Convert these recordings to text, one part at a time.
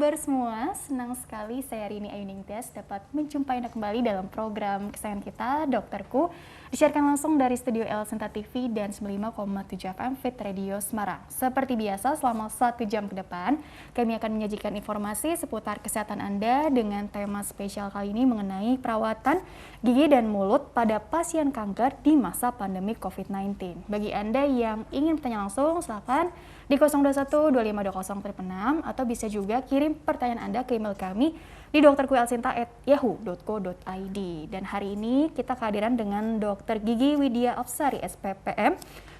kabar semua? Senang sekali saya Rini Ayuningtyas dapat menjumpai Anda kembali dalam program kesayangan kita, Dokterku, disiarkan langsung dari studio El Sinta TV dan 95,7 FM Fit Radio Semarang. Seperti biasa, selama 1 jam ke depan, kami akan menyajikan informasi seputar kesehatan Anda dengan tema spesial kali ini mengenai perawatan gigi dan mulut pada pasien kanker di masa pandemi COVID-19. Bagi Anda yang ingin bertanya langsung, silakan di 021-2520-6 atau bisa juga kirim pertanyaan Anda ke email kami di dokterkuelsinta@yahoo.co.id. Dan hari ini kita kehadiran dengan Dr. Gigi Widya Apsari SPPM.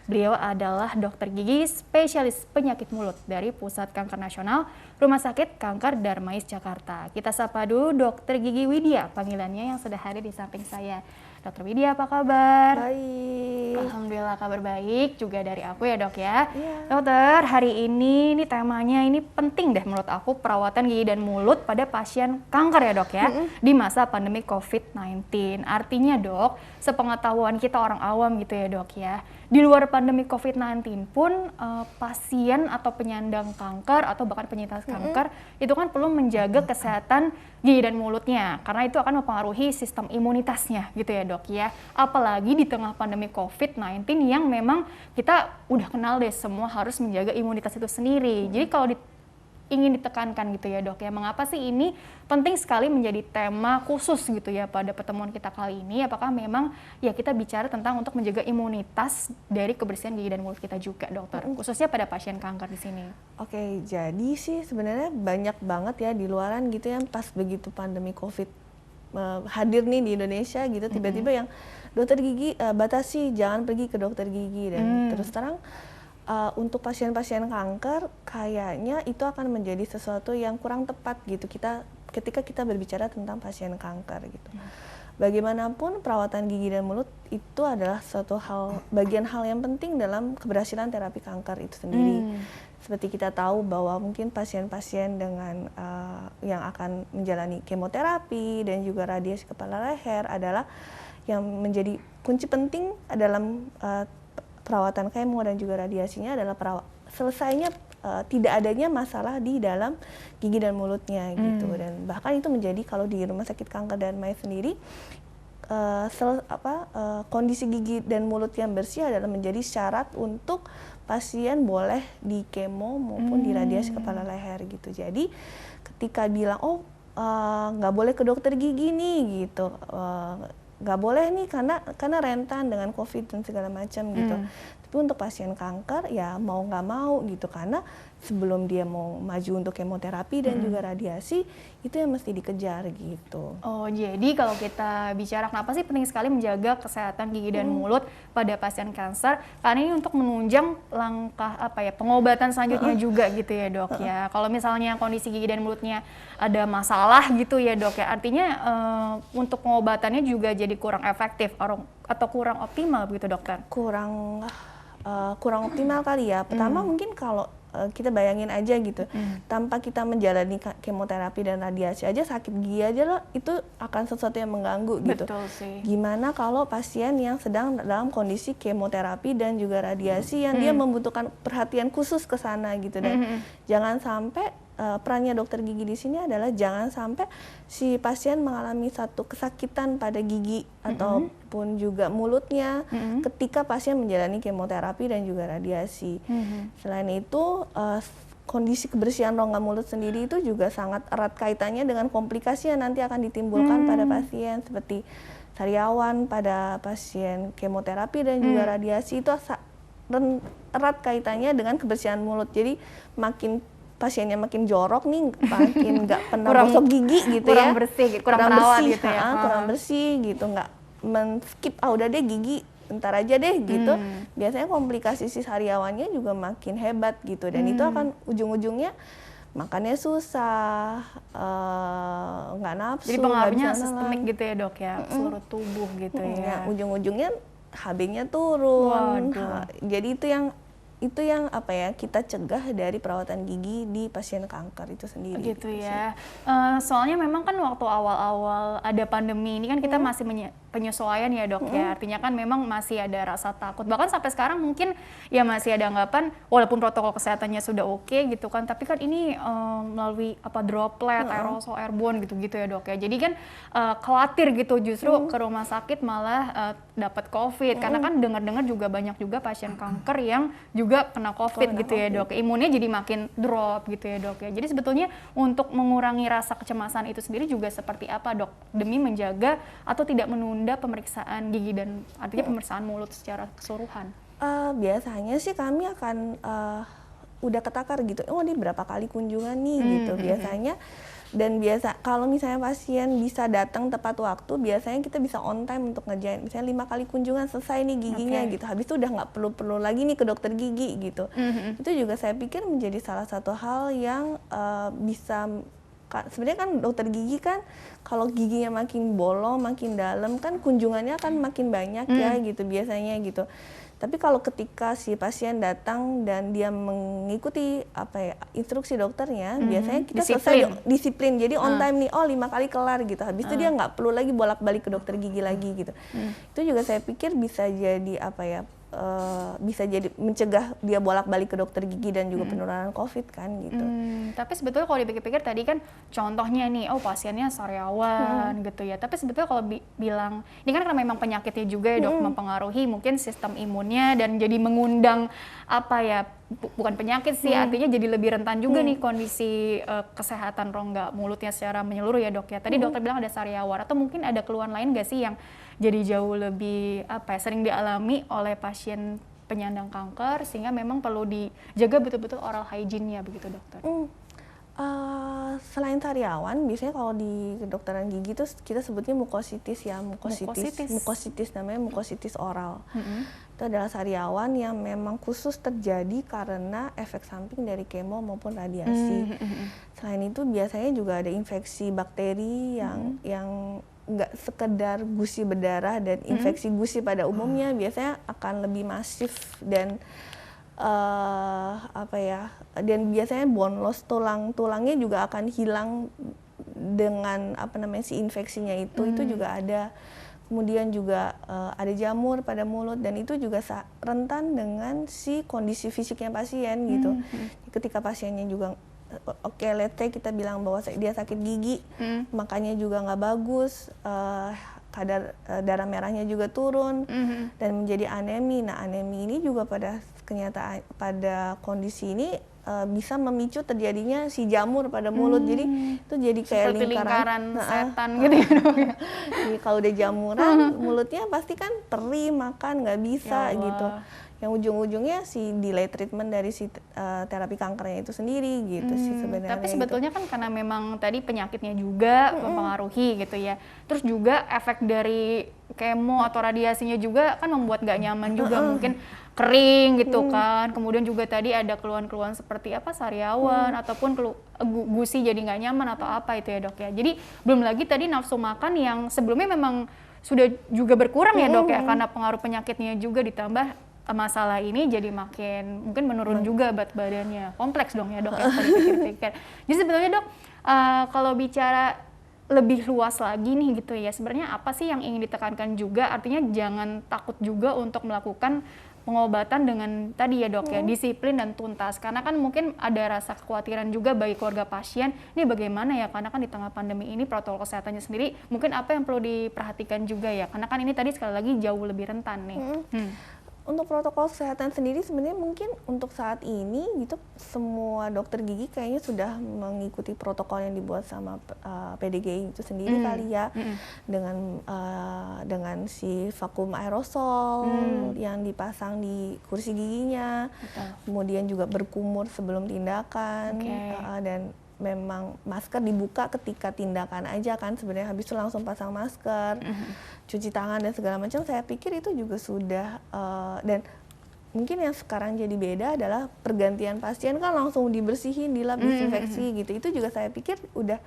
Beliau adalah dokter gigi spesialis penyakit mulut dari Pusat Kanker Nasional Rumah Sakit Kanker Darmais Jakarta. Kita sapa dulu Dr. Gigi Widya, panggilannya yang sudah hadir di samping saya. Dr. Widya, apa kabar? Baik. Alhamdulillah kabar baik juga dari aku ya dok ya. Iya. Dokter, hari ini temanya ini penting deh menurut aku, perawatan gigi dan mulut pada pasien kanker ya dok ya, di masa pandemi COVID-19. Artinya dok, sepengetahuan kita orang awam gitu ya dok ya, di luar pandemi COVID-19 pun pasien atau penyandang kanker atau bahkan penyintas kanker itu kan perlu menjaga kesehatan gigi dan mulutnya karena itu akan mempengaruhi sistem imunitasnya gitu ya dok ya. Apalagi di tengah pandemi COVID-19 yang memang kita udah kenal deh semua harus menjaga imunitas itu sendiri. Jadi kalau ingin ditekankan gitu ya dok ya, mengapa sih ini penting sekali menjadi tema khusus gitu ya pada pertemuan kita kali ini? Apakah memang ya kita bicara tentang untuk menjaga imunitas dari kebersihan gigi dan mulut kita juga dokter, khususnya pada pasien kanker di sini? Oke, jadi sih sebenarnya banyak banget ya di luaran gitu yang pas begitu pandemi COVID hadir nih di Indonesia gitu, tiba-tiba yang dokter gigi batasi jangan pergi ke dokter gigi dan terus terang untuk pasien-pasien kanker kayaknya itu akan menjadi sesuatu yang kurang tepat gitu ketika kita berbicara tentang pasien kanker gitu. Bagaimanapun perawatan gigi dan mulut itu adalah suatu bagian hal yang penting dalam keberhasilan terapi kanker itu sendiri. Seperti kita tahu bahwa mungkin pasien-pasien dengan yang akan menjalani kemoterapi dan juga radiasi kepala leher adalah yang menjadi kunci penting dalam perawatan kemo dan juga radiasinya adalah selesainya tidak adanya masalah di dalam gigi dan mulutnya gitu. Dan bahkan itu menjadi kalau di Rumah Sakit Kanker Darmais sendiri kondisi gigi dan mulut yang bersih adalah menjadi syarat untuk pasien boleh di kemo maupun di radiasi kepala leher gitu. Jadi ketika bilang nggak boleh ke dokter gigi nih gitu, nggak boleh nih karena rentan dengan COVID dan segala macam gitu. Tapi untuk pasien kanker ya mau nggak mau gitu, karena sebelum dia mau maju untuk kemoterapi dan juga radiasi itu yang mesti dikejar gitu. Oh, jadi kalau kita bicara kenapa sih penting sekali menjaga kesehatan gigi dan mulut pada pasien kanker, karena ini untuk menunjang langkah pengobatan selanjutnya juga gitu ya dok ya. Kalau misalnya kondisi gigi dan mulutnya ada masalah gitu ya dok ya, artinya untuk pengobatannya juga jadi kurang efektif atau kurang optimal begitu dokter? Kurang optimal kali ya. Pertama mungkin kalau kita bayangin aja gitu, tanpa kita menjalani kemoterapi dan radiasi aja sakit gigi aja lah, itu akan sesuatu yang mengganggu gitu. Betul sih. Gimana kalau pasien yang sedang dalam kondisi kemoterapi dan juga radiasi yang dia membutuhkan perhatian khusus ke sana gitu. Dan jangan sampai perannya dokter gigi di sini adalah jangan sampai si pasien mengalami satu kesakitan pada gigi ataupun juga mulutnya ketika pasien menjalani kemoterapi dan juga radiasi. Selain itu, kondisi kebersihan rongga mulut sendiri itu juga sangat erat kaitannya dengan komplikasi yang nanti akan ditimbulkan pada pasien seperti sariawan pada pasien kemoterapi dan juga radiasi itu erat kaitannya dengan kebersihan mulut. Jadi pasiennya makin jorok nih, makin nggak pernah gosok gigi gitu kurang ya, bersih, kurang perawat gitu ya, kurang bersih gitu, nggak men-skip udah deh gigi bentar aja deh gitu. Biasanya komplikasi si sariawannya juga makin hebat gitu, dan itu akan ujung-ujungnya makannya susah, nggak nafsu. Jadi pengaruhnya sistemik gitu ya dok ya, seluruh tubuh gitu ya. Ujung-ujungnya HB-nya turun. Waduh. Jadi itu yang kita cegah dari perawatan gigi di pasien kanker itu sendiri. Gitu ya. Soalnya memang kan waktu awal-awal ada pandemi ini kan kita masih penyesuaian ya dok ya, artinya kan memang masih ada rasa takut, bahkan sampai sekarang mungkin ya masih ada anggapan walaupun protokol kesehatannya sudah oke gitu kan, tapi kan ini melalui droplet, aerosol, airborne gitu-gitu ya dok ya, jadi kan khawatir gitu justru ke rumah sakit malah dapat COVID, karena kan dengar-dengar juga banyak juga pasien kanker yang juga kena COVID gitu ya dok, imunnya jadi makin drop gitu ya dok ya, jadi sebetulnya untuk mengurangi rasa kecemasan itu sendiri juga seperti apa dok, demi menjaga atau tidak menunda pemeriksaan gigi dan artinya pemeriksaan mulut secara keseluruhan? Biasanya sih kami akan udah ketakar gitu, oh ini berapa kali kunjungan nih gitu biasanya. Dan kalau misalnya pasien bisa datang tepat waktu, biasanya kita bisa on time untuk ngerjain. Misalnya 5 kali kunjungan selesai nih giginya gitu. Habis itu udah nggak perlu lagi nih ke dokter gigi gitu. Itu juga saya pikir menjadi salah satu hal yang bisa, sebenarnya kan dokter gigi kan kalau giginya makin bolong, makin dalam kan kunjungannya akan makin banyak ya gitu biasanya gitu. Tapi kalau ketika si pasien datang dan dia mengikuti instruksi dokternya, biasanya kita selesai disiplin. Jadi on time nih, 5 kali kelar gitu. Habis itu dia nggak perlu lagi bolak-balik ke dokter gigi lagi gitu. Itu juga saya pikir bisa jadi bisa jadi mencegah dia bolak-balik ke dokter gigi dan juga penularan COVID kan gitu. Tapi sebetulnya kalau dipikir-pikir tadi kan contohnya nih, pasiennya sariawan gitu ya. Tapi sebetulnya kalau bilang, ini kan karena memang penyakitnya juga ya dok, mempengaruhi mungkin sistem imunnya dan jadi mengundang bukan penyakit sih, artinya jadi lebih rentan juga nih kondisi kesehatan rongga mulutnya secara menyeluruh ya dok ya. Tadi dokter bilang ada sariawan, atau mungkin ada keluhan lain nggak sih yang jadi jauh lebih sering dialami oleh pasien penyandang kanker sehingga memang perlu dijaga betul-betul oral hygiene-nya begitu dokter? Selain sariawan, biasanya kalau di kedokteran gigi itu kita sebutnya mukositis ya, mukositis namanya mukositis oral. Itu adalah sariawan yang memang khusus terjadi karena efek samping dari kemo maupun radiasi. Selain itu biasanya juga ada infeksi bakteri yang nggak sekedar gusi berdarah, dan infeksi gusi pada umumnya biasanya akan lebih masif dan dan biasanya bone loss, tulangnya juga akan hilang dengan si infeksinya itu juga ada. Kemudian juga ada jamur pada mulut, dan itu juga rentan dengan si kondisi fisiknya pasien gitu. Ketika pasiennya juga let's say kita bilang bahwa dia sakit gigi, makanya juga nggak bagus, kadar darah merahnya juga turun dan menjadi anemi. Nah, anemi ini juga pada kondisi ini bisa memicu terjadinya si jamur pada mulut. Jadi itu jadi kayak lingkaran setan gitu ya dok. Jadi kalau udah jamuran, mulutnya pasti kan perih, makan nggak bisa gitu. Yang ujung-ujungnya si delay treatment dari si terapi kankernya itu sendiri gitu sih sebenarnya. Tapi sebetulnya kan karena memang tadi penyakitnya juga mempengaruhi gitu ya. Terus juga efek dari kemo atau radiasinya juga kan membuat nggak nyaman juga, mungkin kering gitu kan. Kemudian juga tadi ada keluhan-keluhan seperti sariawan ataupun gusi jadi nggak nyaman atau apa itu ya dok ya. Jadi belum lagi tadi nafsu makan yang sebelumnya memang sudah juga berkurang ya dok ya, karena pengaruh penyakitnya juga ditambah masalah ini jadi makin mungkin menurun juga berat badannya. Kompleks dong ya dok ya kalau dipikir-pikir. Jadi sebetulnya dok, kalau bicara lebih luas lagi nih gitu ya, sebenarnya apa sih yang ingin ditekankan juga, artinya jangan takut juga untuk melakukan pengobatan dengan tadi ya dok ya, disiplin dan tuntas, karena kan mungkin ada rasa kekhawatiran juga bagi keluarga pasien, ini bagaimana ya, karena kan di tengah pandemi ini protokol kesehatannya sendiri mungkin apa yang perlu diperhatikan juga ya, karena kan ini tadi sekali lagi jauh lebih rentan nih. Untuk protokol kesehatan sendiri sebenarnya mungkin untuk saat ini gitu semua dokter gigi kayaknya sudah mengikuti protokol yang dibuat sama PDGI itu sendiri kali ya, dengan si vakum aerosol yang dipasang di kursi giginya. Kemudian juga berkumur sebelum tindakan, dan memang masker dibuka ketika tindakan aja kan, sebenarnya habis itu langsung pasang masker, cuci tangan dan segala macam. Saya pikir itu juga sudah, dan mungkin yang sekarang jadi beda adalah pergantian pasien kan langsung dibersihin, dilap, disinfeksi gitu. Itu juga saya pikir udah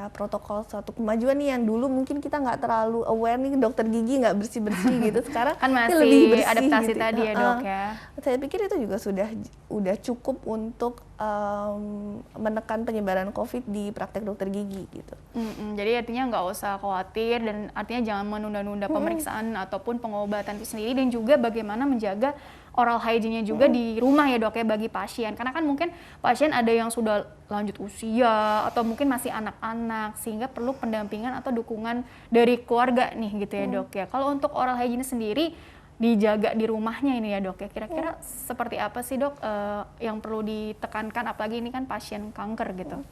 protokol suatu kemajuan nih, yang dulu mungkin kita nggak terlalu aware nih dokter gigi nggak bersih gitu, sekarang kan masih lebih bersih adaptasi gitu. tadi ya dok ya. Saya pikir itu juga udah cukup untuk menekan penyebaran COVID di praktek dokter gigi gitu. Jadi artinya nggak usah khawatir dan artinya jangan menunda-nunda pemeriksaan ataupun pengobatan itu sendiri, dan juga bagaimana menjaga oral hygiene-nya juga di rumah ya dok ya bagi pasien, karena kan mungkin pasien ada yang sudah lanjut usia atau mungkin masih anak-anak sehingga perlu pendampingan atau dukungan dari keluarga nih gitu ya dok ya. Kalau untuk oral hygiene sendiri dijaga di rumahnya ini ya dok ya, kira-kira seperti apa sih dok yang perlu ditekankan, apalagi ini kan pasien kanker gitu?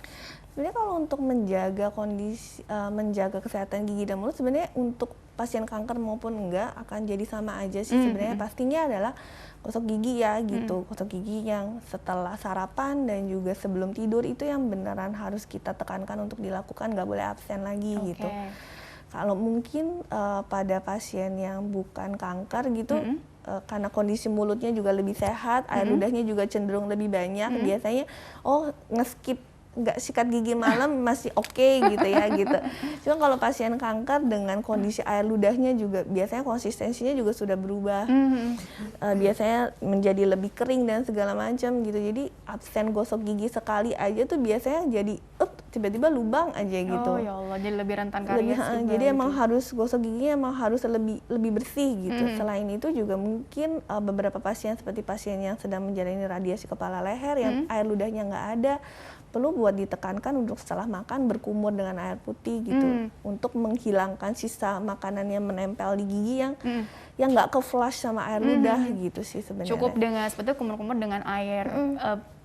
Sebenarnya kalau untuk menjaga kondisi, menjaga kesehatan gigi dan mulut, sebenarnya untuk pasien kanker maupun enggak akan jadi sama aja sih sebenarnya. Pastinya adalah gosok gigi ya gitu, gosok gigi yang setelah sarapan dan juga sebelum tidur itu yang beneran harus kita tekankan untuk dilakukan, nggak boleh absen lagi gitu. Kalau mungkin pada pasien yang bukan kanker gitu, karena kondisi mulutnya juga lebih sehat, air ludahnya juga cenderung lebih banyak, biasanya nge-skip nggak sikat gigi malam masih oke gitu ya gitu. Cuma kalau pasien kanker dengan kondisi air ludahnya juga biasanya konsistensinya juga sudah berubah, biasanya menjadi lebih kering dan segala macam gitu. Jadi absen gosok gigi sekali aja tuh biasanya jadi tiba-tiba lubang aja gitu. Oh ya Allah, jadi lebih rentan karies juga. Jadi emang harus gosok giginya emang harus lebih bersih gitu. Selain itu juga mungkin beberapa pasien seperti pasien yang sedang menjalani radiasi kepala leher yang air ludahnya nggak ada, perlu buat ditekankan untuk setelah makan berkumur dengan air putih gitu, untuk menghilangkan sisa makanan yang menempel di gigi yang nggak ke flush sama air ludah gitu sih sebenarnya. Cukup dengan seperti kumur-kumur dengan air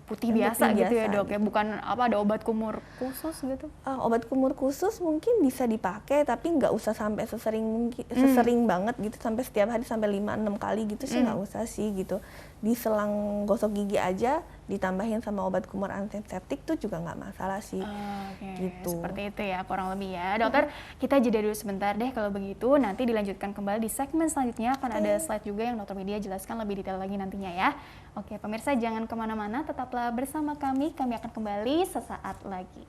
putih biasa gitu ya dok ya, bukan ada obat kumur khusus gitu? Obat kumur khusus mungkin bisa dipakai, tapi nggak usah sampai sesering banget gitu, sampai setiap hari sampai 5-6 kali gitu sih nggak usah sih gitu. Di selang gosok gigi aja ditambahin sama obat kumur antiseptik tuh juga nggak masalah sih. Gitu. Seperti itu ya kurang lebih ya dokter. Kita jeda dulu sebentar deh kalau begitu, nanti dilanjutkan kembali di segmen selanjutnya, akan ada slide juga yang dokter Widya jelaskan lebih detail lagi nantinya ya. Oke pemirsa, jangan kemana-mana, tetaplah bersama kami akan kembali sesaat lagi.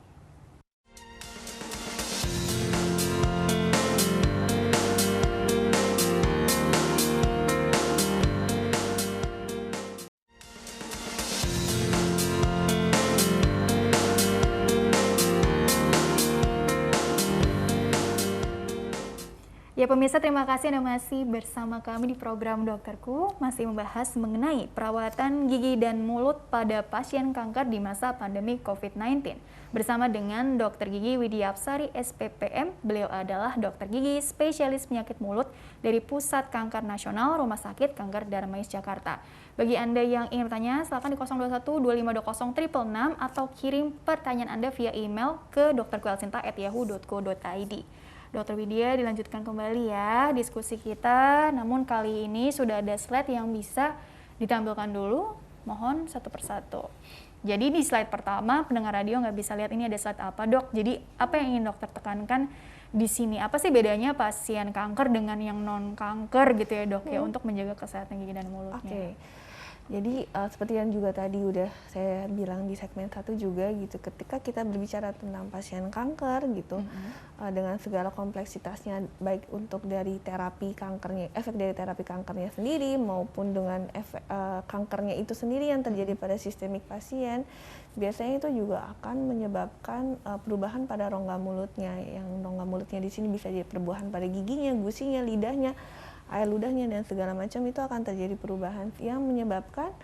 Ya pemirsa, terima kasih Anda masih bersama kami di program Dokterku, masih membahas mengenai perawatan gigi dan mulut pada pasien kanker di masa pandemi COVID-19. Bersama dengan Dr. Gigi Widya Apsari, SPPM, beliau adalah dokter gigi spesialis penyakit mulut dari Pusat Kanker Nasional Rumah Sakit Kanker Darmais Jakarta. Bagi Anda yang ingin bertanya, silakan di 021-2520-666 atau kirim pertanyaan Anda via email ke drkuelsinta@yahoo.co.id. Dr. Widya, dilanjutkan kembali ya diskusi kita, namun kali ini sudah ada slide yang bisa ditampilkan dulu, mohon satu persatu. Jadi di slide pertama, pendengar radio nggak bisa lihat ini ada slide apa dok, jadi apa yang ingin dokter tekankan di sini? Apa sih bedanya pasien kanker dengan yang non-kanker gitu ya dok ya, untuk menjaga kesehatan gigi dan mulutnya? Jadi seperti yang juga tadi udah saya bilang di segmen 1 juga gitu, ketika kita berbicara tentang pasien kanker gitu, dengan segala kompleksitasnya, baik untuk dari terapi kankernya, efek dari terapi kankernya sendiri maupun dengan efek kankernya itu sendiri yang terjadi pada sistemik pasien, biasanya itu juga akan menyebabkan perubahan pada rongga mulutnya, yang rongga mulutnya di sini bisa jadi perubahan pada giginya, gusinya, lidahnya, air ludahnya dan segala macam, itu akan terjadi perubahan yang menyebabkan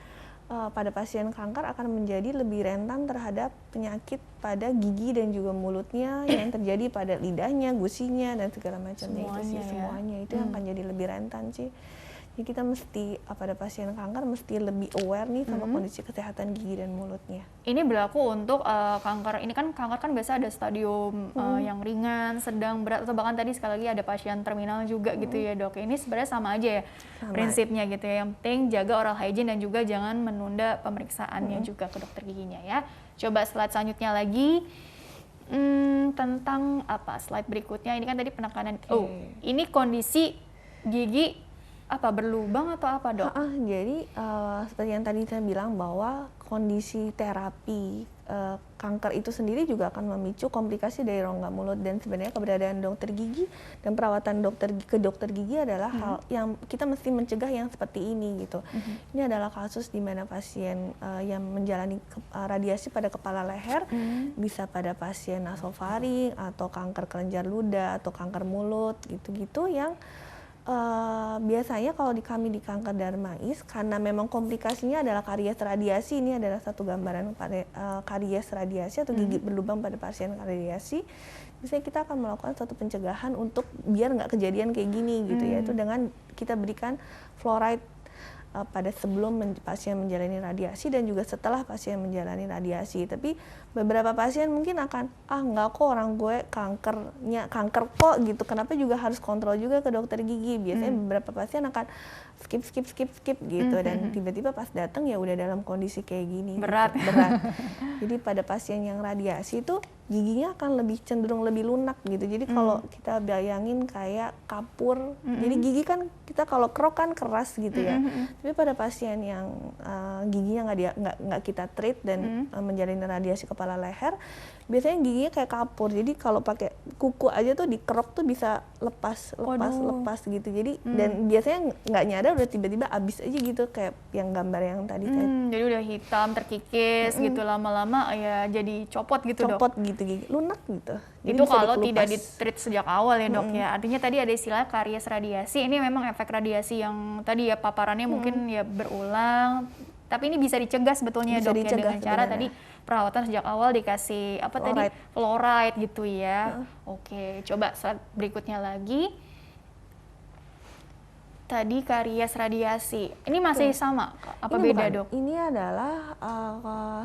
pada pasien kanker akan menjadi lebih rentan terhadap penyakit pada gigi dan juga mulutnya yang terjadi pada lidahnya, gusinya dan segala macamnya itu sih semuanya itu yang akan jadi lebih rentan sih. Jadi kita mesti pada pasien kanker mesti lebih aware nih sama kondisi kesehatan gigi dan mulutnya. Ini berlaku untuk kanker, ini kan kanker kan biasa ada stadium yang ringan, sedang, berat, atau bahkan tadi sekali lagi ada pasien terminal juga gitu ya dok. Ini sebenarnya sama aja ya prinsipnya gitu ya. Yang penting jaga oral hygiene dan juga jangan menunda pemeriksaannya juga ke dokter giginya ya. Coba slide selanjutnya lagi. Tentang apa slide berikutnya, ini kan tadi penekanan, ini kondisi gigi apa berlubang atau apa dok? Jadi seperti yang tadi saya bilang bahwa kondisi terapi kanker itu sendiri juga akan memicu komplikasi dari rongga mulut, dan sebenarnya keberadaan dokter gigi dan perawatan ke dokter gigi adalah hal yang kita mesti mencegah yang seperti ini gitu. Ini adalah kasus di mana pasien yang menjalani radiasi pada kepala leher, bisa pada pasien nasofaring atau kanker kelenjar ludah atau kanker mulut gitu-gitu yang biasanya kalau kami di kanker darmais, karena memang komplikasinya adalah karies radiasi, ini adalah satu gambaran karies radiasi atau gigi berlubang pada pasien radiasi. Biasanya kita akan melakukan satu pencegahan untuk biar nggak kejadian kayak gini gitu, yaitu dengan kita berikan fluoride pada sebelum pasien menjalani radiasi dan juga setelah pasien menjalani radiasi. Tapi beberapa pasien mungkin akan, enggak kok, orang gue kanker kok gitu, kenapa juga harus kontrol juga ke dokter gigi. Biasanya beberapa pasien akan skip gitu, dan tiba-tiba pas datang ya udah dalam kondisi kayak gini. Berat. Gitu. Berat. Jadi pada pasien yang radiasi itu giginya akan cenderung lebih lunak gitu. Jadi kalau kita bayangin kayak kapur, jadi gigi kan kita kalau kerok kan keras gitu ya. Tapi pada pasien yang giginya nggak kita treat dan menjalani radiasi kepala leher, biasanya giginya kayak kapur. Jadi kalau pakai kuku aja tuh dikerok tuh bisa lepas gitu. Jadi dan biasanya nggak nyadar udah tiba-tiba abis aja gitu, kayak yang gambar yang tadi. Jadi udah hitam, terkikis gitu, lama-lama ya jadi copot gitu, Dok. Copot gitu gigi, lunak gitu. Jadi Itu kalau tidak di-treat sejak awal ya, Dok ya. Artinya tadi ada istilah karies radiasi. Ini memang efek radiasi yang tadi ya paparannya mungkin ya berulang. Tapi ini bisa dicegah sebetulnya, Dok, ya, dengan cara tadi perawatan sejak awal dikasih fluoride gitu ya. Oke, coba slide berikutnya lagi. Tadi karies radiasi, ini masih sama? Apa ini beda, bukan. Dok? Ini adalah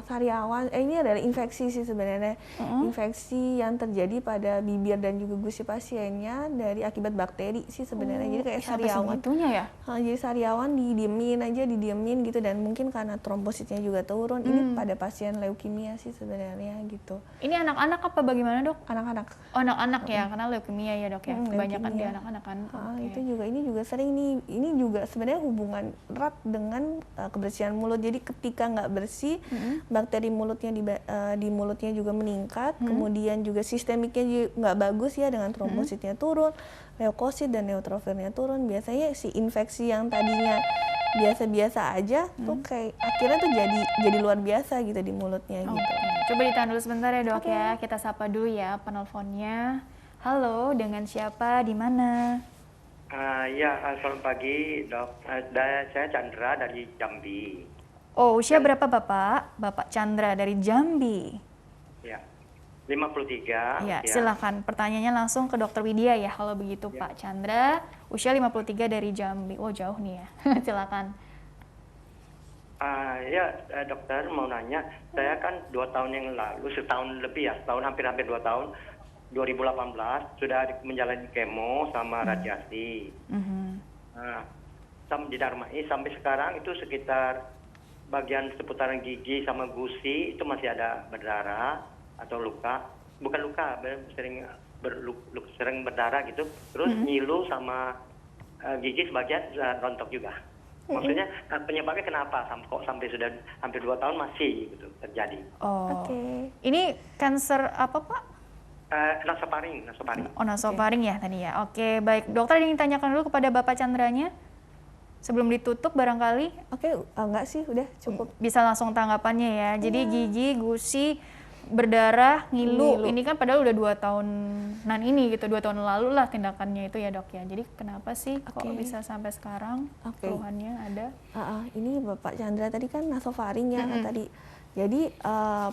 sariawan, ini adalah infeksi sih sebenarnya. Infeksi yang terjadi pada bibir dan juga gusi pasiennya dari akibat bakteri sih sebenarnya. Jadi kayak sariawan. Ya? Jadi sariawan didiemin gitu, dan mungkin karena trombositnya juga turun. Ini pada pasien leukemia sih sebenarnya gitu. Ini anak-anak apa bagaimana, Dok? Anak-anak. Oh, anak-anak ya, karena leukemia ya, Dok ya. Kebanyakan leukemia. di anak-anak kan. Ini juga sering nih. Ini juga sebenarnya hubungan erat dengan kebersihan mulut. Jadi ketika nggak bersih, bakteri mulutnya di mulutnya juga meningkat. Kemudian juga sistemiknya juga nggak bagus ya, dengan trombositnya turun, leukosit dan neutrofilnya turun. Biasanya si infeksi yang tadinya biasa-biasa aja tuh kayak akhirnya tuh jadi luar biasa gitu di mulutnya gitu. Coba ditahan dulu sebentar ya, Dok ya. Kita sapa dulu ya penelponnya. Halo, dengan siapa, di mana? Selamat pagi, Dok. Saya Chandra dari Jambi. Oh, usia berapa Bapak? Bapak Chandra dari Jambi. Ya, 53. Ya, silakan. Pertanyaannya langsung ke Dokter Widya ya, kalau begitu Pak Chandra. Usia 53 dari Jambi. Oh, jauh nih ya. Silakan. Dokter mau nanya. Saya kan 2 tahun yang lalu, setahun lebih ya, hampir 2 tahun. 2018 sudah menjalani kemo sama radiasi. Di Darmais sampai sekarang itu sekitar bagian seputaran gigi sama gusi itu masih ada berdarah atau luka, bukan luka, sering berdarah gitu. Terus nyilu sama gigi sebagian rontok juga. Maksudnya penyebabnya kenapa kok sampai sudah hampir 2 tahun masih gitu terjadi? Oh. Ini kanker apa, Pak? Nasofaring. Oh, nasofaring ya tadi ya. Oke, baik. Dokter ingin tanyakan dulu kepada Bapak Chandranya sebelum ditutup barangkali. Enggak sih, udah cukup. Bisa langsung tanggapannya ya. Jadi gigi, gusi, berdarah, ngilu. Ini kan padahal udah 2 tahunan ini gitu, 2 tahun lalu lah tindakannya itu ya, Dok ya. Jadi kenapa sih kok bisa sampai sekarang keluhannya ada? Ini Bapak Chandra tadi kan nasofaring ya tadi. Jadi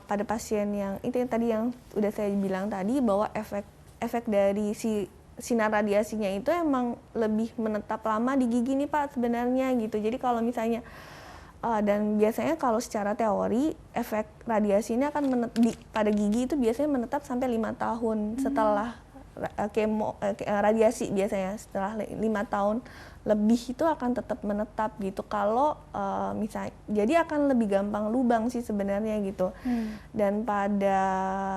pada pasien yang itu yang tadi yang udah saya bilang tadi, bahwa efek dari si sinar radiasinya itu emang lebih menetap lama di gigi nih Pak sebenarnya gitu. Jadi kalau misalnya dan biasanya kalau secara teori efek radiasi ini akan pada gigi itu biasanya menetap sampai 5 tahun setelah radiasi. Biasanya setelah 5 tahun lebih itu akan tetap menetap gitu. Kalau misalnya, jadi akan lebih gampang lubang sih sebenarnya gitu. Dan pada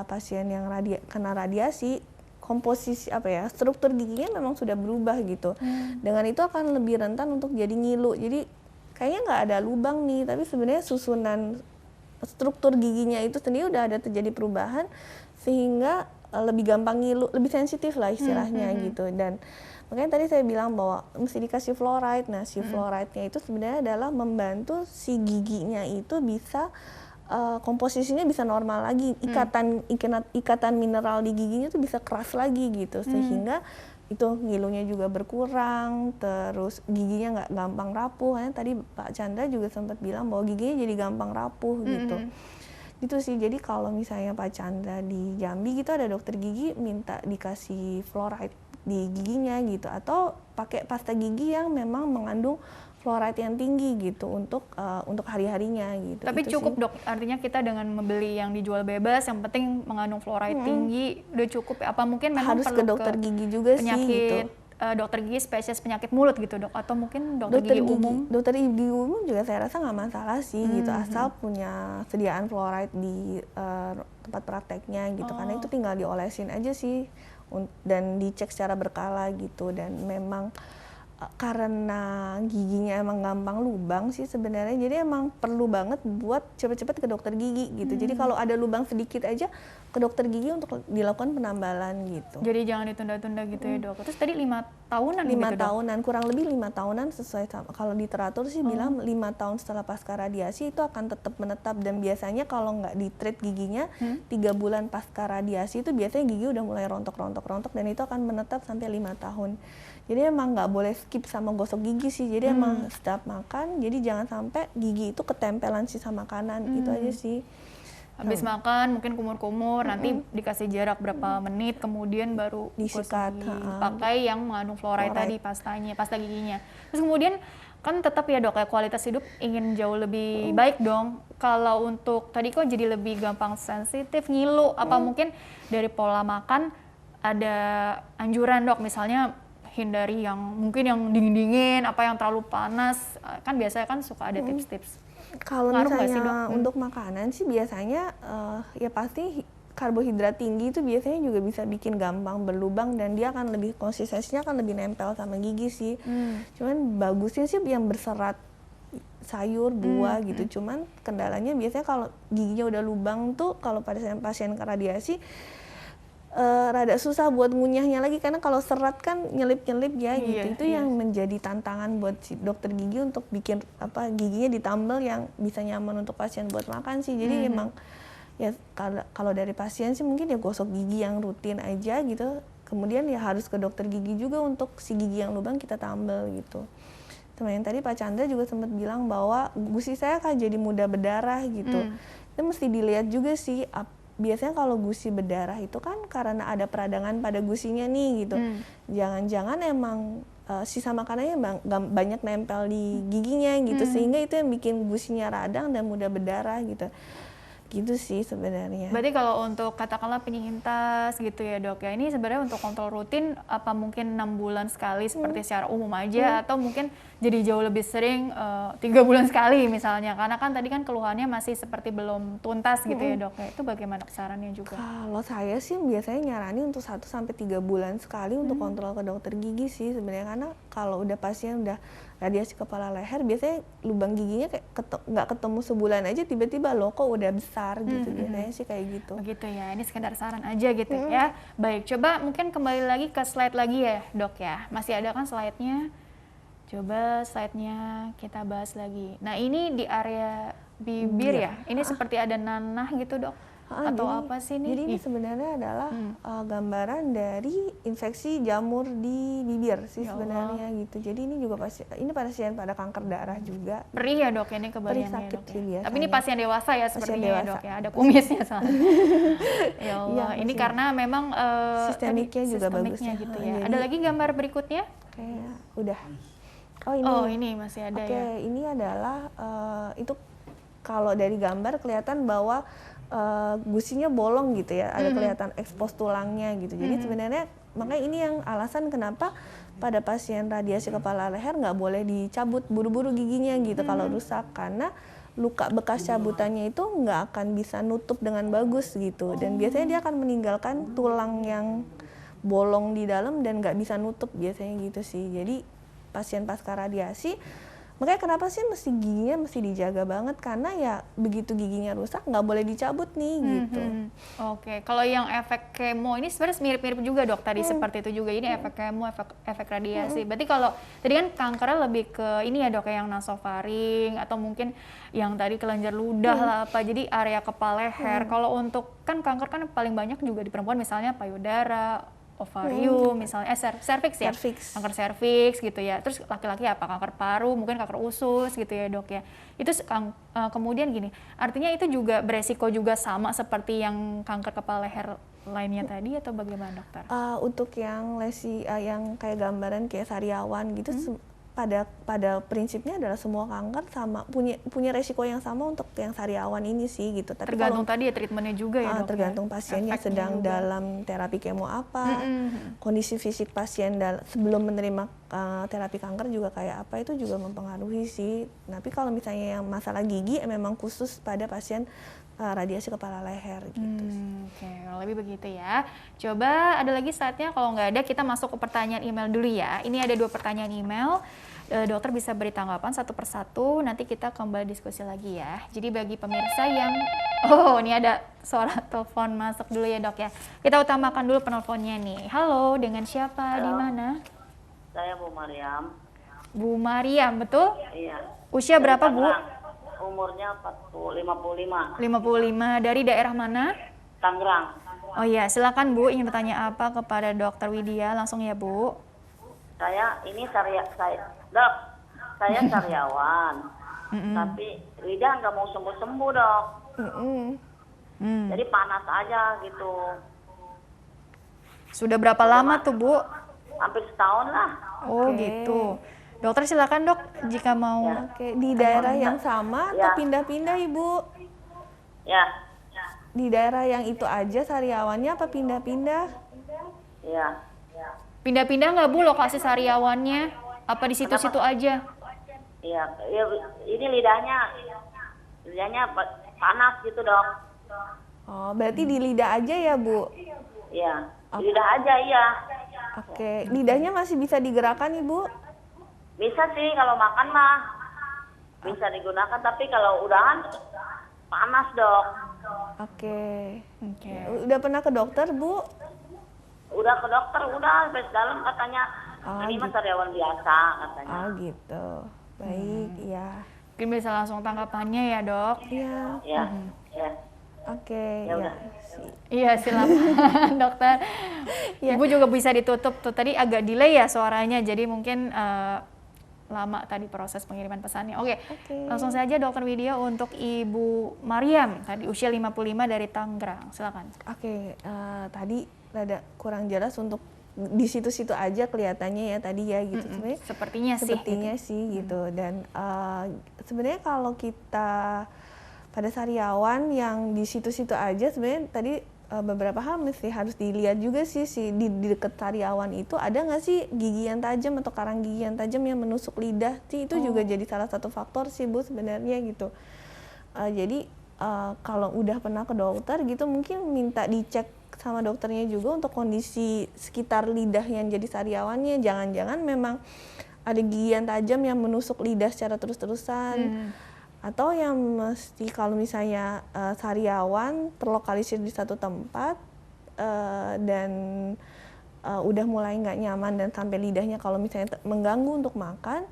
pasien yang kena radiasi, komposisi struktur giginya memang sudah berubah gitu. Dengan itu akan lebih rentan untuk jadi ngilu. Jadi kayaknya nggak ada lubang nih, tapi sebenarnya susunan struktur giginya itu sendiri udah ada terjadi perubahan sehingga lebih gampang ngilu, lebih sensitif lah istilahnya gitu. Dan makanya tadi saya bilang bahwa mesti dikasih fluoride. Nah, si fluoride-nya itu sebenarnya adalah membantu si giginya itu bisa komposisinya bisa normal lagi, ikatan mineral di giginya tuh bisa keras lagi gitu, sehingga itu ngilunya juga berkurang, terus giginya nggak gampang rapuh. Kan tadi Pak Chandra juga sempat bilang bahwa giginya jadi gampang rapuh gitu. Gitu sih. Jadi kalau misalnya Pak Chandra di Jambi gitu ada dokter gigi minta dikasih fluoride di giginya gitu, atau pakai pasta gigi yang memang mengandung fluoride yang tinggi gitu untuk hari-harinya gitu. Tapi itu cukup sih. dok, artinya kita dengan membeli yang dijual bebas, yang penting mengandung fluoride tinggi, udah cukup ya? Apa mungkin memang Harus perlu ke dokter gigi juga sih gitu. Dokter gigi spesialis penyakit mulut gitu dok? Atau mungkin dokter gigi umum? Dokter gigi umum juga saya rasa nggak masalah sih gitu, asal punya sediaan fluoride di tempat prakteknya gitu. Karena itu tinggal diolesin aja sih dan dicek secara berkala gitu. Dan memang karena giginya emang gampang lubang sih sebenarnya, jadi emang perlu banget buat cepet-cepet ke dokter gigi gitu. Jadi kalau ada lubang sedikit aja ke dokter gigi untuk dilakukan penambalan gitu. Jadi jangan ditunda-tunda gitu ya dok. Terus tadi 5 tahunan 5 gitu dok? tahunan, kurang lebih 5 tahunan sesuai sama, kalau literatur sih bilang 5 tahun setelah pasca radiasi itu akan tetap menetap. Dan biasanya kalau nggak di-treat giginya 3 bulan pasca radiasi itu biasanya gigi udah mulai rontok dan itu akan menetap sampai 5 tahun. Jadi emang nggak boleh skip sama gosok gigi sih. Jadi emang setiap makan, jadi jangan sampai gigi itu ketempelan sisa makanan. Itu aja sih. Habis makan mungkin kumur-kumur, nanti dikasih jarak berapa menit, kemudian baru Disikat, gosok gigi. Pakai yang mengandung fluoride tadi, pasta giginya. Terus kemudian kan tetap ya dok ya, kualitas hidup ingin jauh lebih baik dong. Kalau untuk tadi kok jadi lebih gampang sensitif, ngilu, apa mungkin dari pola makan ada anjuran dok, misalnya hindari yang mungkin yang dingin-dingin, apa yang terlalu panas, kan biasanya kan suka ada tips-tips. Kalau Ngaruh nggak sih, misalnya Dok? untuk makanan sih biasanya ya pasti karbohidrat tinggi itu biasanya juga bisa bikin gampang berlubang dan dia akan lebih konsistensinya akan lebih nempel sama gigi sih. Cuman bagusnya sih yang berserat sayur, buah gitu. Cuman kendalanya biasanya kalau giginya udah lubang tuh kalau pada pasien radiasi rada susah buat ngunyahnya lagi karena kalau serat kan nyelip-nyelip ya gitu. Itu yang menjadi tantangan buat si dokter gigi untuk bikin giginya ditambal yang bisa nyaman untuk pasien buat makan sih. Jadi emang ya kalau dari pasien sih mungkin ya gosok gigi yang rutin aja gitu. Kemudian ya harus ke dokter gigi juga untuk si gigi yang lubang kita tambal gitu. Sama yang tadi Pak Chandra juga sempat bilang bahwa gusi saya kan jadi mudah berdarah gitu. Itu mesti dilihat juga sih. Biasanya kalau gusi berdarah itu kan karena ada peradangan pada gusinya nih gitu. Jangan-jangan emang sisa makanannya banyak nempel di giginya gitu, sehingga itu yang bikin gusinya radang dan mudah berdarah gitu. Gitu sih sebenarnya. Berarti kalau untuk katakanlah penyintas gitu ya dok ya, ini sebenarnya untuk kontrol rutin apa mungkin 6 bulan sekali seperti secara umum aja, atau mungkin jadi jauh lebih sering 3 bulan sekali misalnya, karena kan tadi kan keluhannya masih seperti belum tuntas gitu ya dok ya, itu bagaimana sarannya juga? Kalau saya sih biasanya nyaranin untuk 1-3 bulan sekali untuk kontrol ke dokter gigi sih sebenarnya, karena kalau udah pasien udah radiasi kepala leher biasanya lubang giginya kayak nggak ketemu sebulan aja tiba-tiba loh kok udah besar gitu. Biasanya sih kayak gitu. Begitu ya, ini sekedar saran aja gitu ya. Baik, coba mungkin kembali lagi ke slide lagi ya dok ya, masih ada kan slide-nya? Coba slide-nya kita bahas lagi. Nah ini di area bibir ya, ini seperti ada nanah gitu dok? Atau jadi, apa sih ini? Jadi ini sebenarnya adalah gambaran dari infeksi jamur di bibir sih sebenarnya gitu. Jadi ini juga pasien pada kanker darah juga. Perih ya dok, ini kebayangannya sakit dok sih ya. biasanya. Tapi ini pasien dewasa ya sepertinya ya dok ya, ada Iya. kumisnya soalnya. Ya Allah, ini masih. karena memang Sistemiknya juga bagus ya. gitu ya. Jadi- Ada lagi gambar berikutnya? Kayak udah. Oh ini. Oh ini masih ada Oke, ya. ini adalah itu kalau dari gambar kelihatan bahwa gusinya bolong gitu ya, ada kelihatan ekspos tulangnya gitu. Jadi sebenarnya makanya ini yang alasan kenapa pada pasien radiasi kepala leher nggak boleh dicabut buru-buru giginya gitu kalau rusak, karena luka bekas cabutannya itu nggak akan bisa nutup dengan bagus gitu, dan biasanya dia akan meninggalkan tulang yang bolong di dalam dan nggak bisa nutup biasanya gitu sih. Jadi pasien pasca radiasi Makanya kenapa sih mesti giginya mesti dijaga banget, karena ya begitu giginya rusak nggak boleh dicabut nih gitu. Oke, kalau yang efek kemo ini sebenarnya mirip-mirip juga dok tadi seperti itu juga. Ini efek kemo, efek radiasi. Berarti kalau tadi kan kankernya lebih ke ini ya dok, yang nasofaring atau mungkin yang tadi kelenjar ludah lah apa. Jadi area kepala leher. Kalau untuk kan kanker kan paling banyak juga di perempuan, misalnya payudara, ovarium, misalnya serviks ya, Cervix. kanker serviks gitu ya. Terus laki-laki apa, kanker paru, mungkin kanker usus gitu ya dok ya. Itu kemudian gini, artinya itu juga beresiko juga sama seperti yang kanker kepala leher lainnya tadi atau bagaimana dokter? Untuk yang lesi yang kayak gambaran kayak sariawan gitu, pada prinsipnya adalah semua kanker sama punya resiko yang sama untuk yang sariawan ini sih gitu. Tapi Tergantung tadi ya treatmentnya juga ya dok? tergantung ya? pasiennya Efeknya sedang juga. dalam terapi kemo apa, kondisi fisik pasien sebelum menerima terapi kanker juga kayak apa, itu juga mempengaruhi sih. Tapi kalau misalnya yang masalah gigi memang khusus pada pasien radiasi kepala leher gitu. Oke, kalau lebih begitu ya. Coba ada lagi saatnya, kalau nggak ada kita masuk ke pertanyaan email dulu ya. Ini ada 2 pertanyaan email. Dokter bisa beri tanggapan satu persatu, nanti kita kembali diskusi lagi ya. Jadi bagi pemirsa yang, ini ada suara telepon masuk dulu ya dok ya. Kita utamakan dulu penelponnya nih. Halo, dengan siapa, di mana? Saya Bu Mariam. Bu Mariam, betul? Iya. Usia Dari berapa Bu? Tangerang. Umurnya 55. 55, dari daerah mana? Tangerang. Oh iya, silakan Bu, ingin bertanya apa kepada Dokter Widya, langsung ya Bu. Dok, saya karyawan. Tapi lidah nggak mau sembuh-sembuh dok. Jadi panas aja gitu. Sudah berapa lama tuh Bu? Hampir setahun lah. Oh gitu. Dokter silakan dok, jika mau. Oke, di daerah yang sama atau Ya. pindah-pindah Ibu? Ya, Di daerah yang itu aja sariawannya apa pindah-pindah? ya. Pindah-pindah nggak Bu lokasi sariawannya? Apa di situ-situ aja? Iya, ini lidahnya panas gitu dok. Oh, berarti di lidah aja ya Bu? Iya, lidah aja iya. Oke, lidahnya masih bisa digerakkan Ibu? Bisa sih kalau makan mah bisa digunakan, tapi kalau udahan panas dok. Oke. Oke. Udah pernah ke dokter Bu? Udah ke dokter, udah sampai dalam katanya ini mah sariawan biasa katanya. Oh gitu. Baik, iya. Mungkin bisa langsung tanggapannya ya dok. Iya. Ya, ya. Oke, Ya udah. Iya silakan dokter. Ibu juga bisa ditutup tuh, tadi agak delay ya suaranya, jadi mungkin lama tadi proses pengiriman pesannya. Oke. Langsung saja Dokter Widya untuk Ibu Mariam, tadi usia 55 dari Tangerang, silakan. Oke, tadi rada kurang jelas untuk di situ-situ aja kelihatannya ya tadi ya gitu. Sepertinya sih gitu. Dan sebenarnya kalau kita pada sariawan yang di situ-situ aja, sebenarnya tadi beberapa hal mesti harus dilihat juga sih di dekat sariawan itu ada nggak sih gigi yang tajam atau karang gigi yang tajam yang menusuk lidah sih, itu juga jadi salah satu faktor sih Bu sebenarnya gitu. Jadi kalau udah pernah ke dokter gitu mungkin minta dicek sama dokternya juga untuk kondisi sekitar lidah yang jadi sariawannya. Jangan-jangan memang ada gigi yang tajam yang menusuk lidah secara terus-terusan. Atau yang mesti kalau misalnya sariawan terlokalisir di satu tempat dan udah mulai nggak nyaman dan sampai lidahnya kalau misalnya mengganggu untuk makan,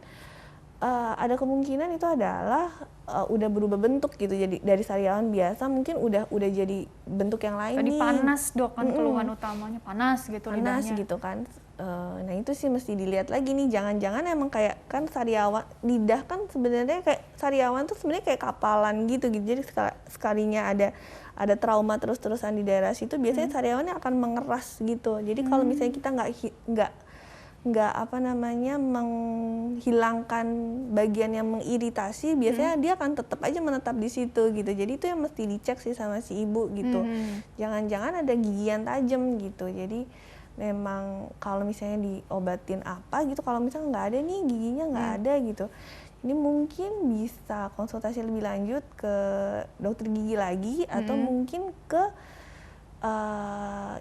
ada kemungkinan itu adalah udah berubah bentuk gitu, jadi dari sariawan biasa mungkin udah jadi bentuk yang lain. Tadi nih. panas dok kan keluhan utamanya, panas gitu Panas lidahnya. gitu kan. Nah itu sih mesti dilihat lagi nih, jangan-jangan emang kayak kan sariawan lidah kan sebenarnya kayak sariawan tuh sebenarnya kayak kapalan gitu. Jadi sekalinya ada trauma terus-terusan di daerah situ biasanya sariawannya akan mengeras gitu. Jadi kalau misalnya kita nggak menghilangkan bagian yang mengiritasi, biasanya dia akan tetap aja menetap di situ gitu. Jadi itu yang mesti dicek sih sama si ibu gitu. Jangan-jangan ada gigi yang tajam gitu. Jadi memang kalau misalnya diobatin apa gitu, kalau misalnya nggak ada nih giginya nggak ada gitu, ini mungkin bisa konsultasi lebih lanjut ke dokter gigi lagi atau mungkin ke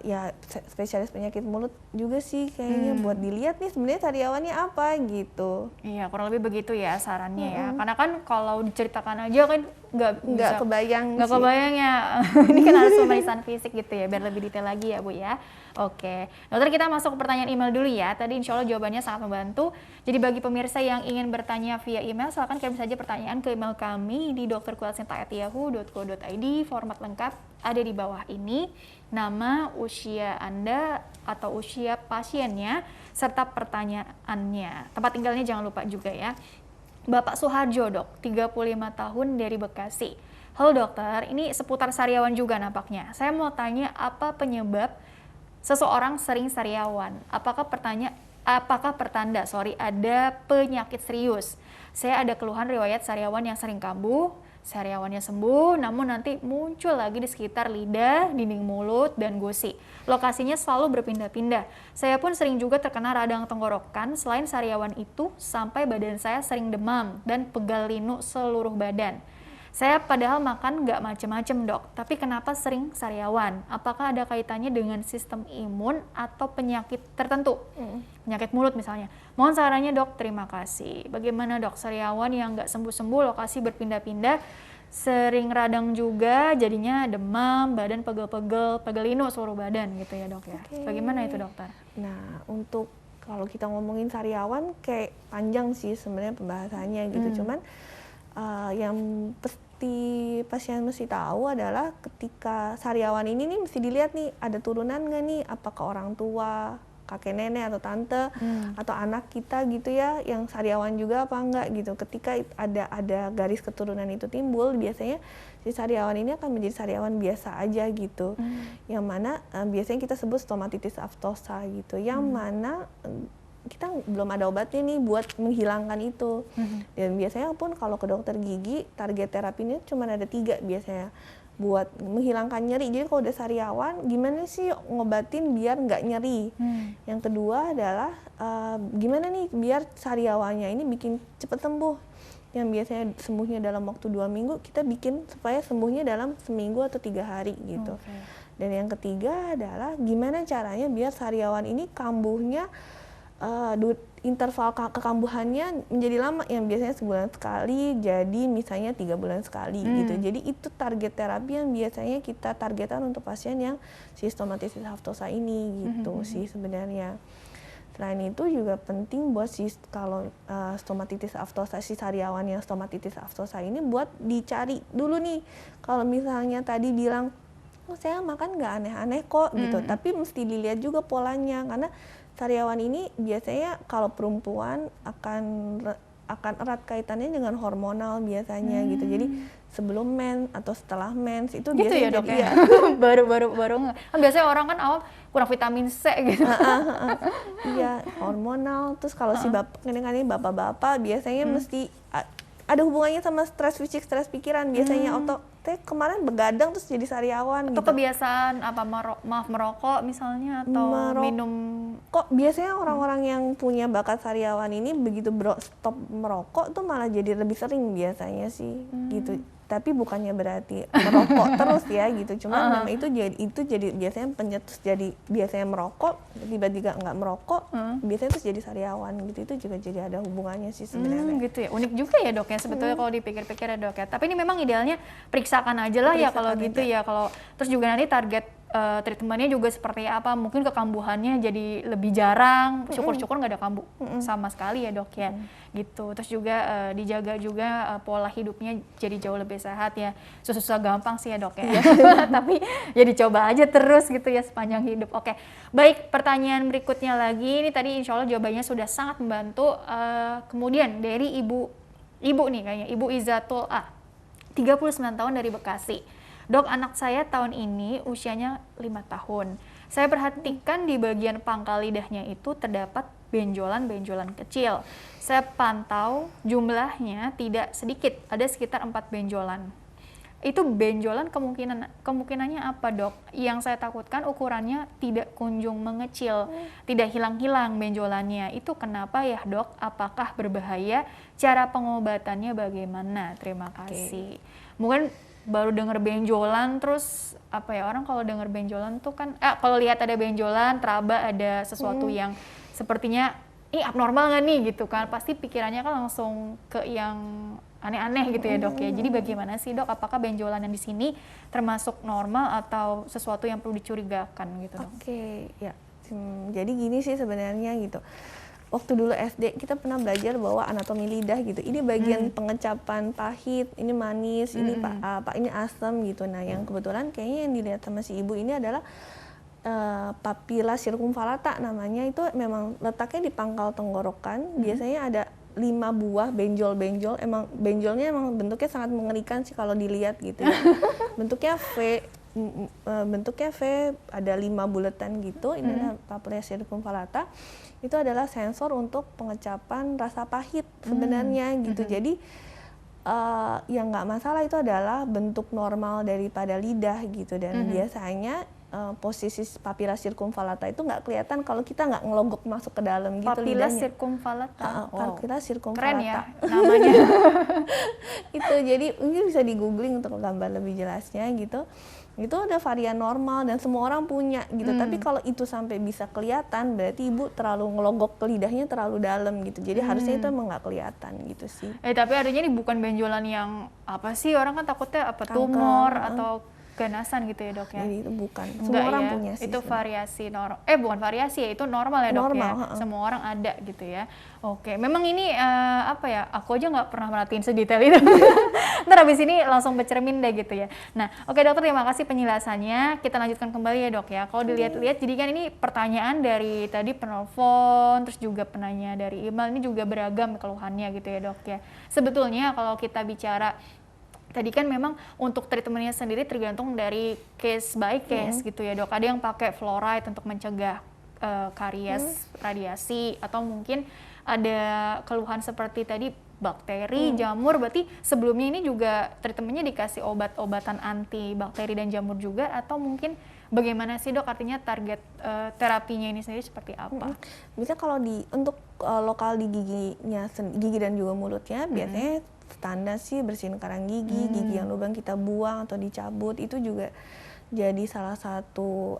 ya spesialis penyakit mulut juga sih kayaknya buat dilihat nih sebenarnya sariawannya apa gitu. Iya, kurang lebih begitu ya sarannya ya. Karena kan kalau diceritakan aja kan nggak Kebayang nggak sih. kebayang ya. Ini kan harus pemeriksaan fisik gitu ya, biar lebih detail lagi ya Bu ya. Oke, dokter, kita masuk ke pertanyaan email dulu ya. Tadi insya Allah jawabannya sangat membantu. Jadi bagi pemirsa yang ingin bertanya via email, silakan kirim saja pertanyaan ke email kami di dokterkuasinta@yahoo.co.id. Format lengkap ada di bawah ini. Nama, usia Anda atau usia pasiennya, serta pertanyaannya. Tempat tinggalnya jangan lupa juga ya. Bapak Suharjo, Dok, 35 tahun dari Bekasi. Halo dokter, ini seputar sariawan juga nampaknya. Saya mau tanya apa penyebab seseorang sering sariawan? Apakah pertanda ada penyakit serius? Saya ada keluhan riwayat sariawan yang sering kambuh, sariawannya sembuh, namun nanti muncul lagi di sekitar lidah, dinding mulut, dan gusi. Lokasinya selalu berpindah-pindah. Saya pun sering juga terkena radang tenggorokan. Selain sariawan itu, sampai badan saya sering demam dan pegal linu seluruh badan. Saya padahal makan nggak macem-macem dok, tapi kenapa sering sariawan? Apakah ada kaitannya dengan sistem imun atau penyakit tertentu? Penyakit mulut misalnya. Mohon sarannya dok, terima kasih. Bagaimana dok, sariawan yang nggak sembuh-sembuh, lokasi berpindah-pindah, sering radang juga, jadinya demam, badan pegel-pegel, pegelino seluruh badan gitu ya dok ya. Bagaimana itu dokter? Nah, untuk kalau kita ngomongin sariawan kayak panjang sih sebenarnya pembahasannya gitu. Cuman yang pasti pasien mesti tahu adalah ketika sariawan ini nih mesti dilihat nih ada turunan nggak nih, apakah orang tua, kakek nenek atau tante atau anak kita gitu ya yang sariawan juga apa enggak gitu. Ketika ada garis keturunan itu timbul, biasanya si sariawan ini akan menjadi sariawan biasa aja gitu. Yang mana biasanya kita sebut stomatitis aftosa gitu. Yang mana kita belum ada obatnya nih buat menghilangkan itu. Dan biasanya pun kalau ke dokter gigi, target terapinya cuma ada 3 biasanya. Buat menghilangkan nyeri. Jadi kalau udah sariawan, gimana sih ngobatin biar nggak nyeri? Yang kedua adalah gimana nih biar sariawannya ini bikin cepet sembuh. Yang biasanya sembuhnya dalam waktu 2 minggu, kita bikin supaya sembuhnya dalam seminggu atau 3 hari gitu. Dan yang ketiga adalah gimana caranya biar sariawan ini kambuhnya interval kekambuhannya menjadi lama, yang biasanya sebulan sekali jadi misalnya 3 bulan sekali gitu. Jadi itu target terapi yang biasanya kita targetkan untuk pasien yang si stomatitis aftosa ini gitu sih sebenarnya. Selain itu juga penting buat si kalau stomatitis aftosa, si sariawan yang stomatitis aftosa ini buat dicari dulu nih. Kalau misalnya tadi bilang, oh saya makan nggak aneh-aneh kok gitu, tapi mesti dilihat juga polanya, karena sariawan ini biasanya kalau perempuan akan erat kaitannya dengan hormonal biasanya gitu. Jadi sebelum mens atau setelah mens itu Gitu biasanya ya dok jadi ya? baru nggak. Kan biasanya orang kan awam kurang vitamin C gitu. iya hormonal. Terus kalau si kadang-kadang bapak-bapak biasanya mesti ada hubungannya sama stres fisik, stres pikiran. Biasanya kemarin begadang terus jadi sariawan Atau gitu. kebiasaan merokok misalnya, atau minum. Kok biasanya orang-orang yang punya bakat sariawan ini begitu stop merokok tuh malah jadi lebih sering biasanya sih gitu. Tapi bukannya berarti merokok terus ya gitu. Cuma memang itu jadi biasanya penyetus, jadi biasanya merokok tiba-tiba nggak merokok, biasanya terus jadi sariawan gitu. Itu juga jadi ada hubungannya sih sebenarnya. Gitu ya, unik juga ya dok ya sebetulnya kalau dipikir-pikir ya dok ya. Tapi ini memang idealnya periksakan aja lah ya kalau gitu ya. Kalau terus juga nanti target treatmentnya juga seperti apa, mungkin kekambuhannya jadi lebih jarang, syukur-syukur nggak ada kambuh sama sekali ya dok ya, gitu. Terus juga dijaga juga pola hidupnya jadi jauh lebih sehat ya. Susah gampang sih ya dok ya, tapi ya dicoba aja terus gitu ya sepanjang hidup. Oke, baik, pertanyaan berikutnya lagi, ini tadi insya Allah jawabannya sudah sangat membantu. Kemudian dari ibu nih kayaknya, Ibu Izatul A, 39 tahun dari Bekasi. Dok, anak saya tahun ini usianya 5 tahun. Saya perhatikan di bagian pangkal lidahnya itu terdapat benjolan-benjolan kecil. Saya pantau jumlahnya tidak sedikit, ada sekitar 4 benjolan. Itu benjolan kemungkinannya apa dok? Yang saya takutkan ukurannya tidak kunjung mengecil, tidak hilang-hilang benjolannya. Itu kenapa ya dok? Apakah berbahaya? Cara pengobatannya bagaimana? Terima kasih. Mungkin baru denger benjolan terus apa ya, orang kalau denger benjolan tuh kan kalau lihat ada benjolan, teraba ada sesuatu yang sepertinya ini abnormal nggak nih gitu kan, pasti pikirannya kan langsung ke yang aneh-aneh gitu ya dok ya. Jadi bagaimana sih dok, apakah benjolan yang di sini termasuk normal atau sesuatu yang perlu dicurigakan gitu dok? Oke, ya. Jadi gini sih sebenarnya gitu. Waktu dulu SD kita pernah belajar bahwa anatomi lidah gitu. Ini bagian pengecapan pahit, ini manis, ini ini asam gitu. Nah, yang kebetulan kayaknya yang dilihat sama si ibu ini adalah papilla circumvallata namanya. Itu memang letaknya di pangkal tenggorokan. Biasanya ada 5 buah benjol-benjol. Emang benjolnya emang bentuknya sangat mengerikan sih kalau dilihat gitu ya. Bentuknya V, ada 5 buletan gitu. Ini adalah papilla circumvallata. Itu adalah sensor untuk pengecapan rasa pahit sebenarnya gitu. Jadi yang nggak masalah itu adalah bentuk normal daripada lidah gitu. Dan biasanya posisi papilla circumvallata itu nggak kelihatan kalau kita nggak ngelogok masuk ke dalam gitu Papilla lidahnya. circumvallata. Papilla circumvallata. Keren ya namanya. Itu jadi mungkin bisa di googling untuk gambar lebih jelasnya gitu. Itu ada varian normal dan semua orang punya gitu. Tapi kalau itu sampai bisa kelihatan berarti ibu terlalu ngelogok ke lidahnya terlalu dalam gitu. Jadi harusnya itu emang nggak kelihatan gitu sih. Tapi adanya ini bukan benjolan yang apa sih, orang kan takutnya apa, Kanker, tumor atau ganasan gitu ya dok ya? Jadi itu bukan. Semua Enggak orang ya, punya sih. itu sebenarnya. variasi bukan variasi ya, itu normal ya dok Normal, ya. Semua orang ada gitu ya. Oke, memang ini apa ya? Aku aja nggak pernah merhatiin sedetail itu. Ntar habis ini langsung bercermin deh gitu ya. Nah, oke dokter, terima kasih penjelasannya. Kita lanjutkan kembali ya dok ya. Kalau dilihat-lihat, jadi kan ini pertanyaan dari tadi penelpon, terus juga penanya dari email, ini juga beragam keluhannya gitu ya dok ya. Sebetulnya kalau kita bicara tadi kan memang untuk treatmentnya sendiri tergantung dari case by case gitu ya dok. Ada yang pakai fluoride untuk mencegah karies, radiasi, atau mungkin ada keluhan seperti tadi bakteri, jamur. Berarti sebelumnya ini juga treatmentnya dikasih obat-obatan anti bakteri dan jamur juga, atau mungkin bagaimana sih dok? Artinya target terapinya ini sendiri seperti apa? Bisa kalau untuk lokal di gigi dan juga mulutnya biasanya standar sih bersihin karang gigi, gigi yang lubang kita buang atau dicabut, itu juga jadi salah satu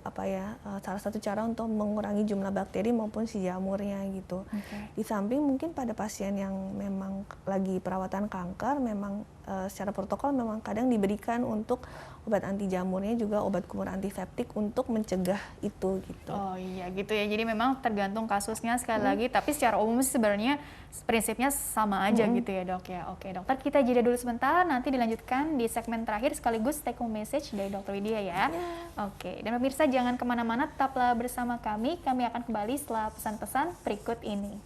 cara untuk mengurangi jumlah bakteri maupun si jamurnya gitu. Di samping mungkin pada pasien yang memang lagi perawatan kanker, memang secara protokol memang kadang diberikan untuk obat anti jamurnya juga obat kumur antiseptik untuk mencegah itu gitu. Oh iya gitu ya, jadi memang tergantung kasusnya sekali lagi, tapi secara umum sih sebenarnya prinsipnya sama aja gitu ya dok ya. Oke dokter, kita jeda dulu sebentar, nanti dilanjutkan di segmen terakhir sekaligus take home message dari Dr. Widya ya. Oke, dan pemirsa jangan kemana-mana, tetaplah bersama kami akan kembali setelah pesan-pesan berikut ini.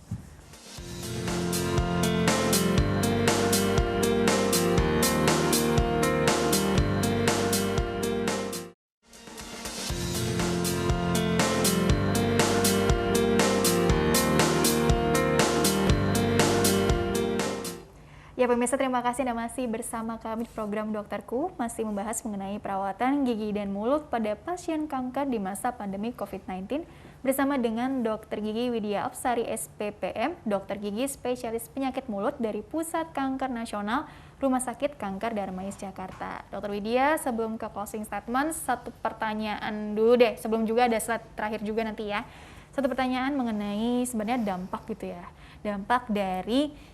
Ya pemirsa, terima kasih Anda masih bersama kami di program Dokterku, masih membahas mengenai perawatan gigi dan mulut pada pasien kanker di masa pandemi COVID-19 bersama dengan Dr. Gigi Widya Apsari SPPM, dokter gigi spesialis penyakit mulut dari Pusat Kanker Nasional Rumah Sakit Kanker Darmais Jakarta. Dr. Widya, sebelum ke closing statement, satu pertanyaan dulu deh, sebelum juga ada slide terakhir juga nanti ya. Satu pertanyaan mengenai sebenarnya dampak gitu ya, dampak dari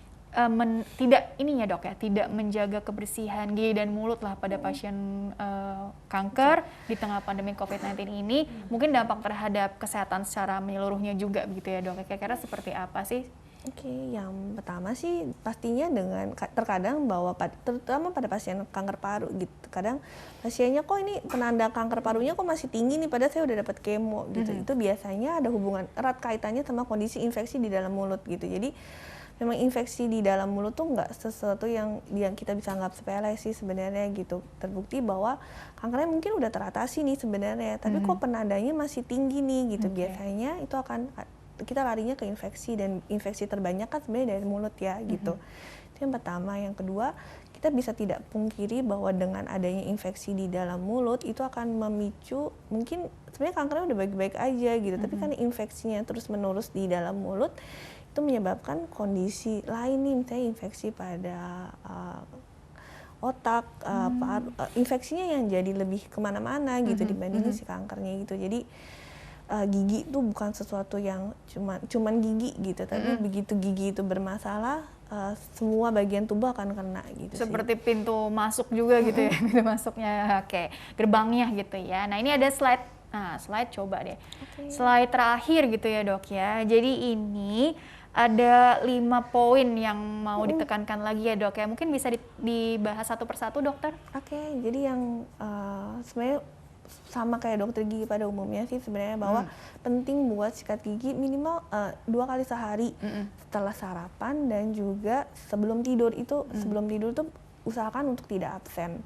tidak menjaga kebersihan gigi dan mulut lah pada pasien kanker di tengah pandemi COVID-19 ini, mungkin dampak terhadap kesehatan secara menyeluruhnya juga begitu ya dok. Kira-kira seperti apa sih? Oke, yang pertama sih pastinya terkadang bahwa terutama pada pasien kanker paru gitu, kadang pasiennya kok ini penanda kanker parunya kok masih tinggi nih padahal saya udah dapat kemo gitu. Itu biasanya ada hubungan erat kaitannya sama kondisi infeksi di dalam mulut gitu. Jadi memang infeksi di dalam mulut tuh nggak sesuatu yang kita bisa anggap sepele sih sebenarnya gitu. Terbukti bahwa kankernya mungkin udah teratasi nih sebenarnya, tapi kok penandanya masih tinggi nih gitu. Biasanya itu akan kita larinya ke infeksi, dan infeksi terbanyak kan sebenarnya dari mulut ya gitu. Itu yang pertama. Yang kedua, kita bisa tidak pungkiri bahwa dengan adanya infeksi di dalam mulut itu akan memicu, mungkin sebenarnya kankernya udah baik-baik aja gitu, tapi kan infeksinya terus menerus di dalam mulut itu menyebabkan kondisi lain nih, misalnya infeksi pada otak, infeksinya yang jadi lebih kemana-mana gitu dibandingin si kankernya gitu. Jadi gigi itu bukan sesuatu yang cuman gigi gitu, tapi begitu gigi itu bermasalah, semua bagian tubuh akan kena gitu. Seperti pintu masuk juga gitu ya, pintu masuknya, oke, gerbangnya gitu ya. Nah ini ada slide, slide coba deh, slide terakhir gitu ya dok ya. Jadi ini ada 5 poin yang mau ditekankan lagi ya dok ya. Mungkin bisa dibahas satu persatu dokter? Oke, jadi yang sebenarnya sama kayak dokter gigi pada umumnya sih sebenarnya, bahwa penting buat sikat gigi minimal 2 kali sehari setelah sarapan dan juga sebelum tidur. Sebelum tidur tuh usahakan untuk tidak absen.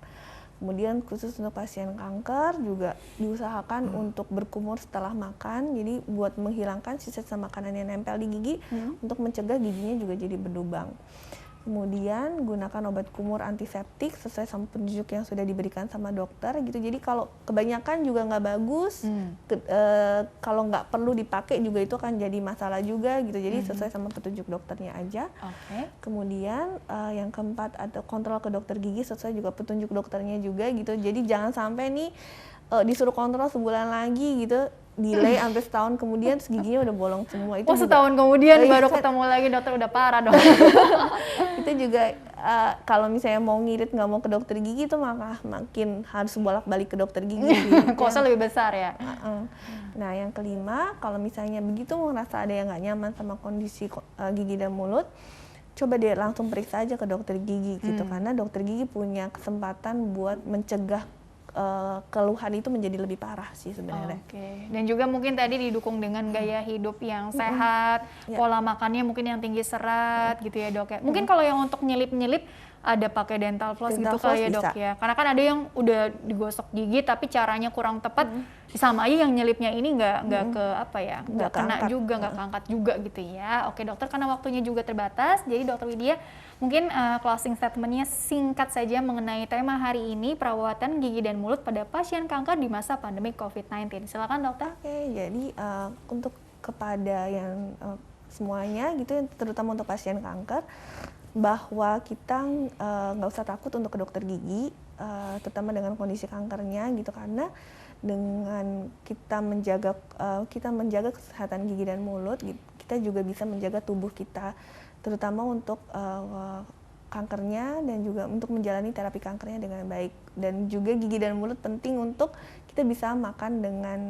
Kemudian khusus untuk pasien kanker juga diusahakan untuk berkumur setelah makan, jadi buat menghilangkan sisa-sisa makanan yang nempel di gigi untuk mencegah giginya juga jadi berlubang. Kemudian gunakan obat kumur antiseptik sesuai sama petunjuk yang sudah diberikan sama dokter gitu. Jadi kalau kebanyakan juga nggak bagus, kalau nggak perlu dipakai juga itu akan jadi masalah juga gitu. Jadi sesuai sama petunjuk dokternya aja. Kemudian yang keempat, atau kontrol ke dokter gigi sesuai juga petunjuk dokternya juga gitu. Jadi jangan sampai nih disuruh kontrol sebulan lagi gitu, delay sampai setahun kemudian giginya udah bolong semua. Itu juga, setahun kemudian baru ketemu lagi dokter, udah parah dong. Itu juga kalau misalnya mau ngirit nggak mau ke dokter gigi itu makin harus bolak-balik ke dokter gigi. Kosnya lebih besar ya. Nah yang kelima, kalau misalnya begitu merasa ada yang nggak nyaman sama kondisi gigi dan mulut, coba deh langsung periksa aja ke dokter gigi gitu, karena dokter gigi punya kesempatan buat mencegah keluhan itu menjadi lebih parah sih sebenarnya. Dan juga mungkin tadi didukung dengan gaya hidup yang sehat, pola makannya mungkin yang tinggi serat gitu ya dok ya. Mungkin kalau yang untuk nyelip-nyelip ada pakai dental floss gitu kali ya dok ya. Karena kan ada yang udah digosok gigi tapi caranya kurang tepat, sama aja yang nyelipnya ini nggak ke apa ya, nggak kena juga, nggak keangkat juga gitu ya. Oke dokter, karena waktunya juga terbatas, jadi dokter Widya mungkin closing statementnya singkat saja mengenai tema hari ini, perawatan gigi dan mulut pada pasien kanker di masa pandemi COVID-19. Silakan dokter. Jadi untuk kepada yang semuanya gitu, terutama untuk pasien kanker, bahwa kita nggak usah takut untuk ke dokter gigi, terutama dengan kondisi kankernya gitu, karena dengan kita menjaga kesehatan gigi dan mulut, kita juga bisa menjaga tubuh kita, terutama untuk kankernya dan juga untuk menjalani terapi kankernya dengan baik. Dan juga gigi dan mulut penting untuk kita bisa makan dengan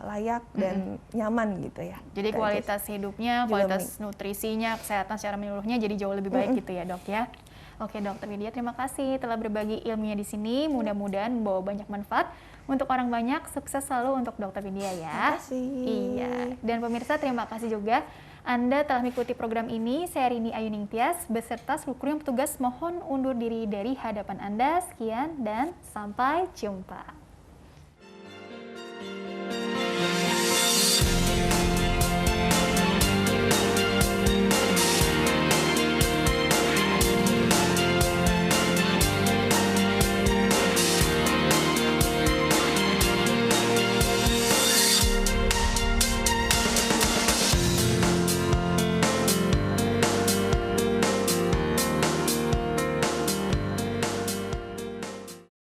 layak dan nyaman gitu ya. Jadi kualitas hidupnya, kualitas nutrisinya, kesehatan secara menyeluruhnya jadi jauh lebih baik gitu ya dok ya. Oke dokter Widya, terima kasih telah berbagi ilmunya di sini. Mudah-mudahan membawa banyak manfaat untuk orang banyak. Sukses selalu untuk dokter Widya ya. Terima kasih. Iya. Dan pemirsa, terima kasih juga Anda telah mengikuti program ini. Saya Rini Ayuning Tias beserta seluruh kru yang petugas mohon undur diri dari hadapan Anda. Sekian dan sampai jumpa.